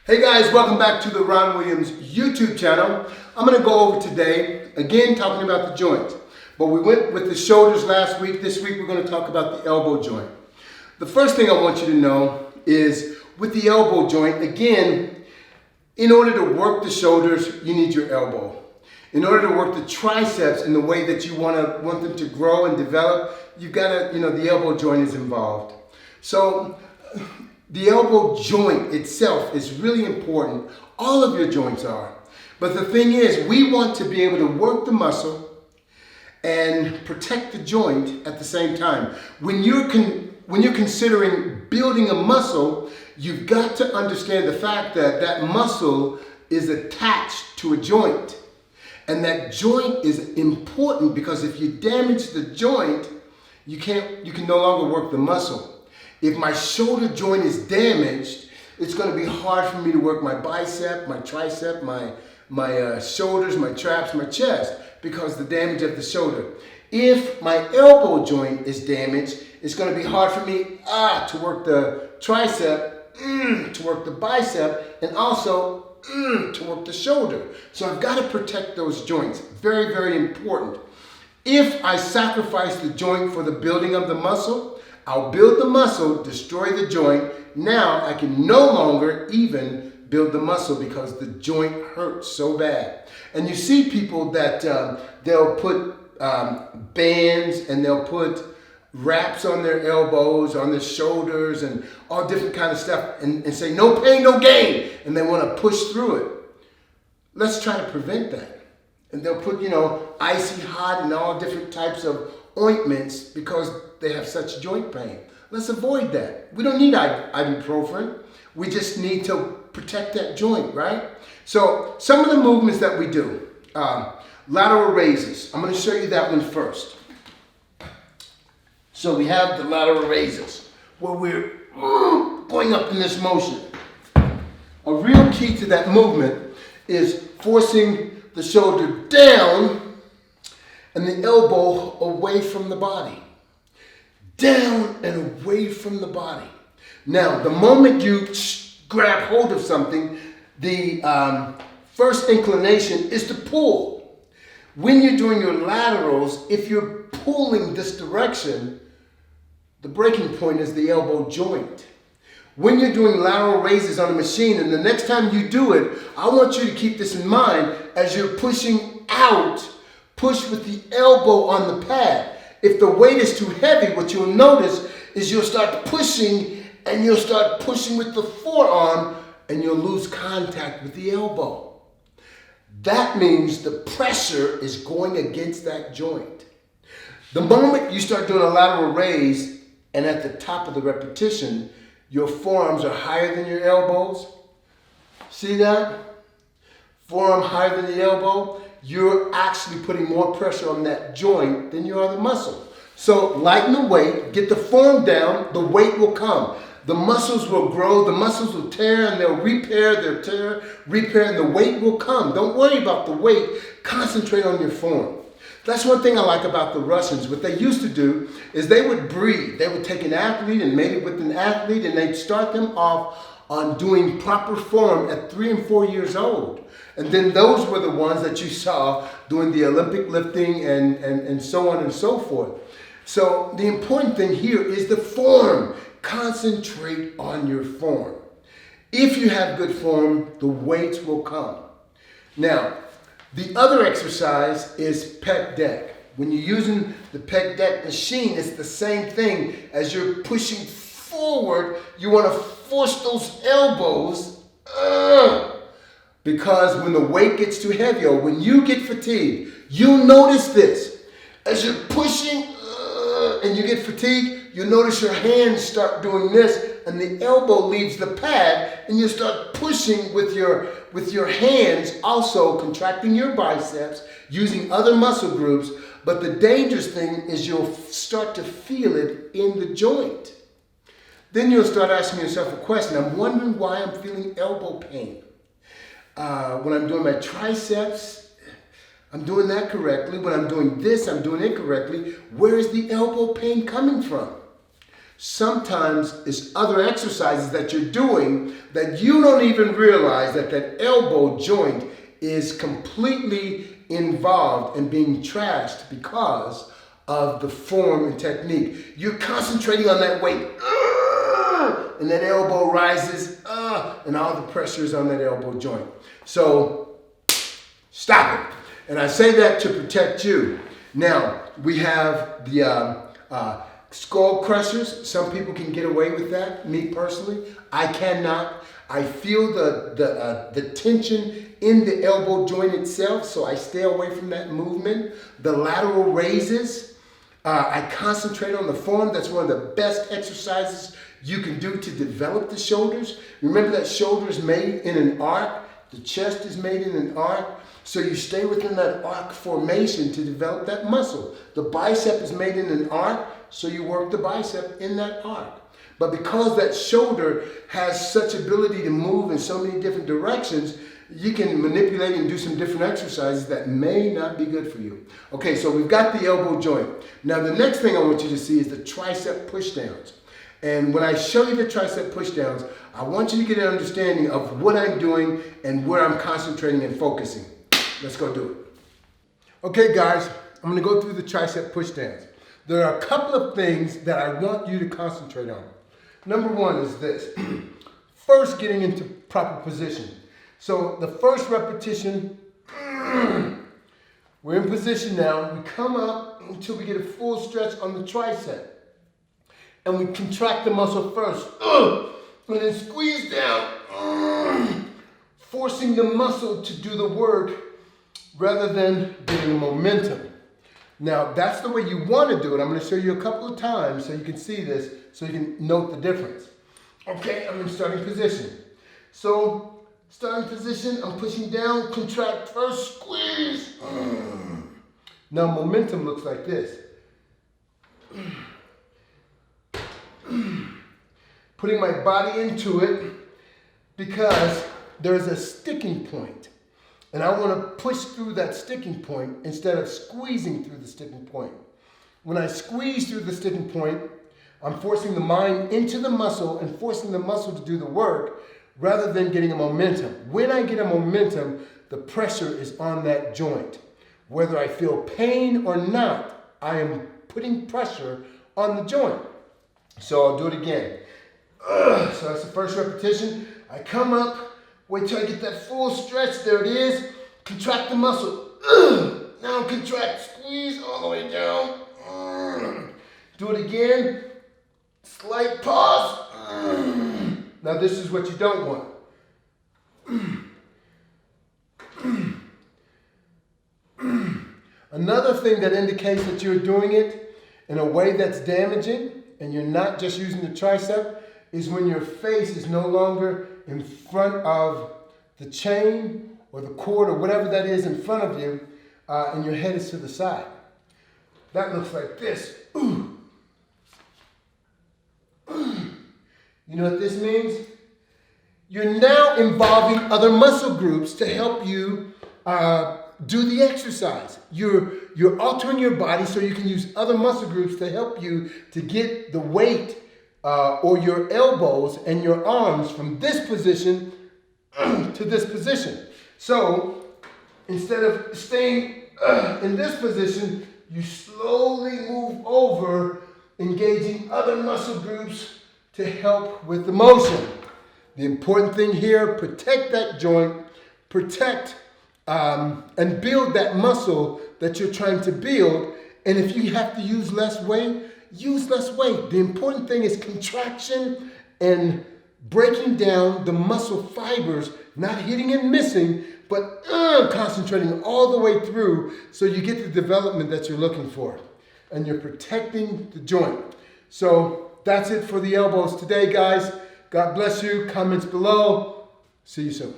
Hey guys, welcome back to the Ron Williams YouTube channel. I'm going to go over today, again talking about the joints. But we went with the shoulders last week. This week we're going to talk about the elbow joint. The first thing I want you to know is with the elbow joint, again, in order to work the shoulders, you need your elbow. In order to work the triceps in the way that you want them to grow and develop, you've got to, the elbow joint is involved. So the elbow joint itself is really important. All of your joints are. But the thing is, we want to be able to work the muscle and protect the joint at the same time. When you're considering building a muscle, you've got to understand the fact that that muscle is attached to a joint. And that joint is important because if you damage the joint, you can no longer work the muscle. If my shoulder joint is damaged, it's going to be hard for me to work my bicep, my tricep, my shoulders, my traps, my chest, because the damage of the shoulder. If my elbow joint is damaged, it's going to be hard for me to work the tricep, to work the bicep, and also to work the shoulder. So I've got to protect those joints. Very, very important. If I sacrifice the joint for the building of the muscle, I'll build the muscle, destroy the joint. Now I can no longer even build the muscle because the joint hurts so bad. And you see people that they'll put bands and they'll put wraps on their elbows, on their shoulders, and all different kind of stuff, and say, no pain, no gain, and they want to push through it. Let's try to prevent that. And they'll put, icy hot and all different types of ointments because they have such joint pain. Let's avoid that. We don't need ibuprofen. We just need to protect that joint, right? So some of the movements that we do, lateral raises. I'm going to show you that one first. So we have the lateral raises, where we're going up in this motion. A real key to that movement is forcing the shoulder down and the elbow away from the body. Down and away from the body. Now, the moment you grab hold of something, the first inclination is to pull. When you're doing your laterals, if you're pulling this direction, the breaking point is the elbow joint. When you're doing lateral raises on a machine, and the next time you do it, I want you to keep this in mind as you're pushing out, push with the elbow on the pad. If the weight is too heavy, what you'll notice is you'll start pushing, and you'll start pushing with the forearm, and you'll lose contact with the elbow. That means the pressure is going against that joint. The moment you start doing a lateral raise, and at the top of the repetition, your forearms are higher than your elbows. See that? Forearm higher than the elbow. You're actually putting more pressure on that joint than you are the muscle. So lighten the weight, get the form down, the weight will come. The muscles will grow, the muscles will tear, and they'll repair, and the weight will come. Don't worry about the weight, concentrate on your form. That's one thing I like about the Russians. What they used to do is they would breed. They would take an athlete and mate it with an athlete, and they'd start them off on doing proper form at 3 and 4 years old. And then those were the ones that you saw doing the Olympic lifting and so on and so forth. So the important thing here is the form. Concentrate on your form. If you have good form, the weights will come. Now, the other exercise is Pec Deck. When you're using the Pec Deck Machine, it's the same thing. As you're pushing forward, you want to force those elbows because when the weight gets too heavy or when you get fatigued, you'll notice this. As you're pushing and you get fatigued, you'll notice your hands start doing this and the elbow leaves the pad and you start pushing with your hands, also contracting your biceps, using other muscle groups. But the dangerous thing is you'll start to feel it in the joint. Then you'll start asking yourself a question. I'm wondering why I'm feeling elbow pain. When I'm doing my triceps, I'm doing that correctly. When I'm doing this, I'm doing it correctly. Where is the elbow pain coming from? Sometimes it's other exercises that you're doing that you don't even realize that that elbow joint is completely involved in being trashed because of the form and technique. You're concentrating on that weight, and that elbow rises, and all the pressure is on that elbow joint. So stop it. And I say that to protect you. Now, we have the skull crushers. Some people can get away with that. Me personally, I cannot. I feel the tension in the elbow joint itself, so I stay away from that movement. The lateral raises, I concentrate on the form. That's one of the best exercises you can do to develop the shoulders. Remember that shoulder is made in an arc. The chest is made in an arc. So you stay within that arc formation to develop that muscle. The bicep is made in an arc, so you work the bicep in that arc. But because that shoulder has such ability to move in so many different directions, you can manipulate and do some different exercises that may not be good for you. Okay, so we've got the elbow joint. Now the next thing I want you to see is the tricep pushdowns. And when I show you the tricep pushdowns, I want you to get an understanding of what I'm doing and where I'm concentrating and focusing. Let's go do it. Okay guys, I'm gonna go through the tricep pushdowns. There are a couple of things that I want you to concentrate on. Number one is this. First, getting into proper position. So the first repetition, we're in position now. We come up until we get a full stretch on the tricep. And we contract the muscle first. And then squeeze down. Forcing the muscle to do the work rather than getting momentum. Now, that's the way you want to do it. I'm going to show you a couple of times so you can see this, so you can note the difference. Okay, I'm in starting position. So, starting position, I'm pushing down, contract first, squeeze. Now, momentum looks like this. Putting my body into it because there's a sticking point. And I want to push through that sticking point instead of squeezing through the sticking point. When I squeeze through the sticking point, I'm forcing the mind into the muscle and forcing the muscle to do the work rather than getting a momentum. When I get a momentum, the pressure is on that joint. Whether I feel pain or not, I am putting pressure on the joint. So I'll do it again. So that's the first repetition. I come up. Wait till I get that full stretch. There it is. Contract the muscle. Now contract. Squeeze all the way down. Do it again. Slight pause. Now this is what you don't want. Another thing that indicates that you're doing it in a way that's damaging and you're not just using the tricep is when your face is no longer in front of the chain or the cord or whatever that is in front of you, and your head is to the side. That looks like this. You know what this means? You're now involving other muscle groups to help you do the exercise. You're altering your body so you can use other muscle groups to help you to get the weight or your elbows and your arms from this position to this position. So instead of staying in this position, you slowly move over, engaging other muscle groups to help with the motion. The important thing here, protect that joint, protect and build that muscle that you're trying to build. And if you have to use less weight, use less weight. The important thing is contraction and breaking down the muscle fibers, not hitting and missing, but concentrating all the way through so you get the development that you're looking for. And you're protecting the joint. So that's it for the elbows today, guys. God bless you. Comments below. See you soon.